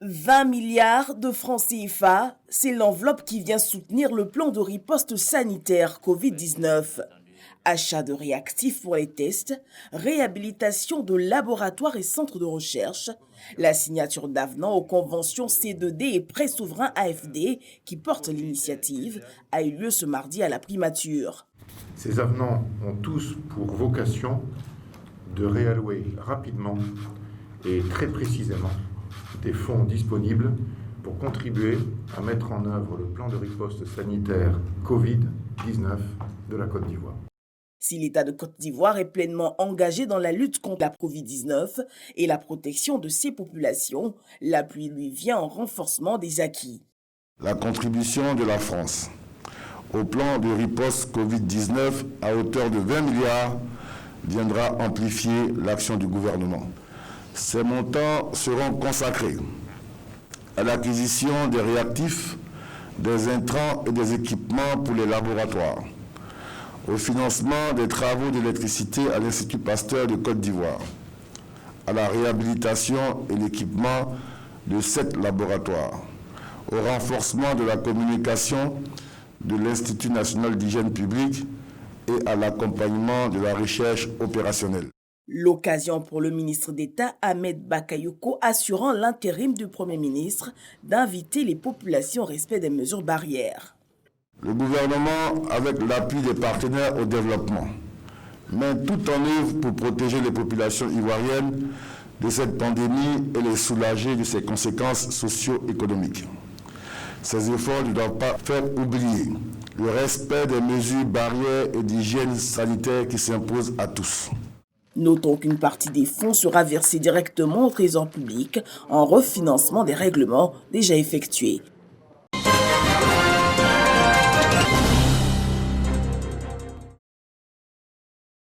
20 milliards de francs CFA, c'est l'enveloppe qui vient soutenir le plan de riposte sanitaire Covid-19. Achat de réactifs pour les tests, réhabilitation de laboratoires et centres de recherche, la signature d'avenants aux conventions C2D et prêts souverains AFD qui portent l'initiative a eu lieu ce mardi à la primature. Ces avenants ont tous pour vocation de réallouer rapidement et très précisément des fonds disponibles pour contribuer à mettre en œuvre le plan de riposte sanitaire Covid-19 de la Côte d'Ivoire. Si l'État de Côte d'Ivoire est pleinement engagé dans la lutte contre la Covid-19 et la protection de ses populations, l'appui lui vient en renforcement des acquis. La contribution de la France au plan de riposte Covid-19 à hauteur de 20 milliards viendra amplifier l'action du gouvernement. Ces montants seront consacrés à l'acquisition des réactifs, des intrants et des équipements pour les laboratoires, au financement des travaux d'électricité à l'Institut Pasteur de Côte d'Ivoire, à la réhabilitation et l'équipement de 7 laboratoires, au renforcement de la communication de l'Institut national d'hygiène publique et à l'accompagnement de la recherche opérationnelle. L'occasion pour le ministre d'État Ahmed Bakayoko, assurant l'intérim du Premier ministre, d'inviter les populations au respect des mesures barrières. Le gouvernement, avec l'appui des partenaires au développement, met tout en œuvre pour protéger les populations ivoiriennes de cette pandémie et les soulager de ses conséquences socio-économiques. Ces efforts ne doivent pas faire oublier le respect des mesures barrières et d'hygiène sanitaire qui s'imposent à tous. Notons qu'une partie des fonds sera versée directement au Trésor public en refinancement des règlements déjà effectués.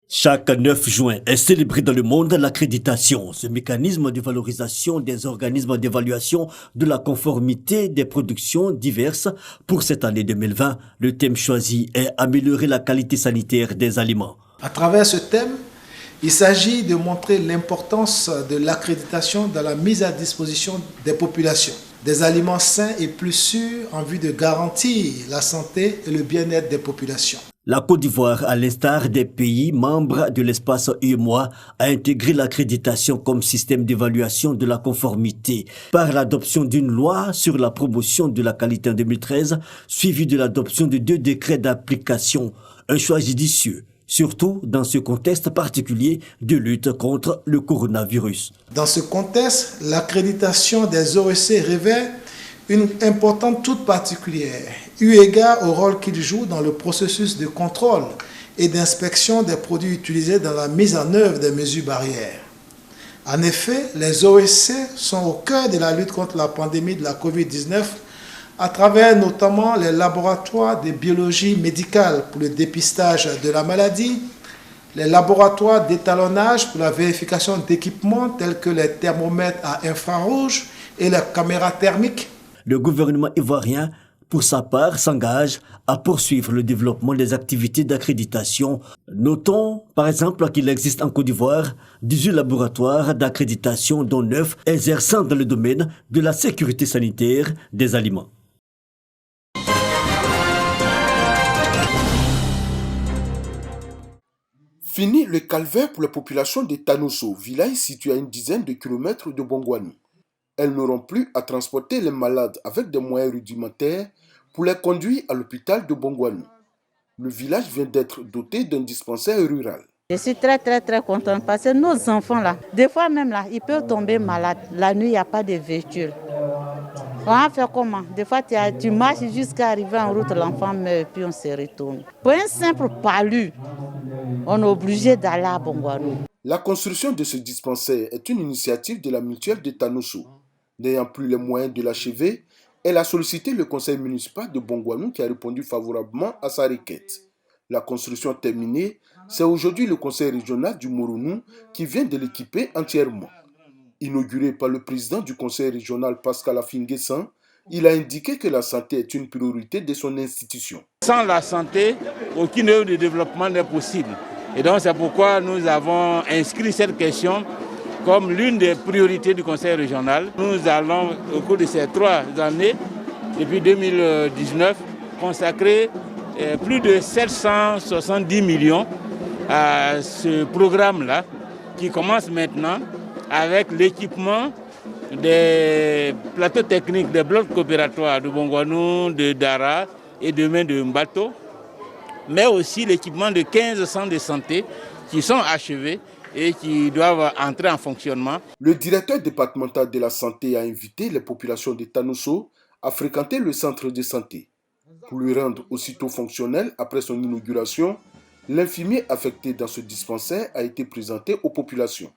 Chaque 9 juin est célébré dans le monde l'accréditation, ce mécanisme de valorisation des organismes d'évaluation de la conformité des productions diverses. Pour cette année 2020, le thème choisi est améliorer la qualité sanitaire des aliments. À travers ce thème, il s'agit de montrer l'importance de l'accréditation dans la mise à disposition des populations, des aliments sains et plus sûrs en vue de garantir la santé et le bien-être des populations. La Côte d'Ivoire, à l'instar des pays membres de l'espace UEMOA, a intégré l'accréditation comme système d'évaluation de la conformité par l'adoption d'une loi sur la promotion de la qualité en 2013, suivie de l'adoption de 2 décrets d'application. Un choix judicieux, surtout dans ce contexte particulier de lutte contre le coronavirus. Dans ce contexte, l'accréditation des OEC revêt une importance toute particulière, eu égard au rôle qu'il joue dans le processus de contrôle et d'inspection des produits utilisés dans la mise en œuvre des mesures barrières. En effet, les OEC sont au cœur de la lutte contre la pandémie de la COVID-19 à travers notamment les laboratoires de biologie médicale pour le dépistage de la maladie, les laboratoires d'étalonnage pour la vérification d'équipements tels que les thermomètres à infrarouge et les caméras thermiques. Le gouvernement ivoirien, pour sa part, s'engage à poursuivre le développement des activités d'accréditation. Notons, par exemple, qu'il existe en Côte d'Ivoire 18 laboratoires d'accréditation, dont 9 exerçant dans le domaine de la sécurité sanitaire des aliments. Fini le calvaire pour la population de Tanosso, village situé à une dizaine de kilomètres de Bongouani. Elles n'auront plus à transporter les malades avec des moyens rudimentaires pour les conduire à l'hôpital de Bongouani. Le village vient d'être doté d'un dispensaire rural. Je suis très contente parce que nos enfants là, des fois même là, ils peuvent tomber malades. La nuit, il n'y a pas de véhicule. On va faire comment? Des fois, tu marches jusqu'à arriver en route, l'enfant meurt, puis on se retourne. Pour un simple palu, on est obligé d'aller à Bongouani. La construction de ce dispensaire est une initiative de la mutuelle de Tanosso. N'ayant plus les moyens de l'achever, elle a sollicité le conseil municipal de Bongouani qui a répondu favorablement à sa requête. La construction terminée, c'est aujourd'hui le conseil régional du Moronou qui vient de l'équiper entièrement. Inauguré par le président du conseil régional Pascal Afinguessan, il a indiqué que la santé est une priorité de son institution. Sans la santé, aucune œuvre de développement n'est possible. Et donc c'est pourquoi nous avons inscrit cette question comme l'une des priorités du Conseil régional. Nous allons, au cours de ces 3 années, depuis 2019, consacrer plus de 770 millions à ce programme-là, qui commence maintenant avec l'équipement des plateaux techniques des blocs coopératoires de Bongouanou, de Dara et demain de Mbato, mais aussi l'équipement de 15 centres de santé qui sont achevés et qui doivent entrer en fonctionnement. Le directeur départemental de la santé a invité les populations de Tanosso à fréquenter le centre de santé. Pour lui rendre aussitôt fonctionnel après son inauguration, l'infirmier affecté dans ce dispensaire a été présenté aux populations.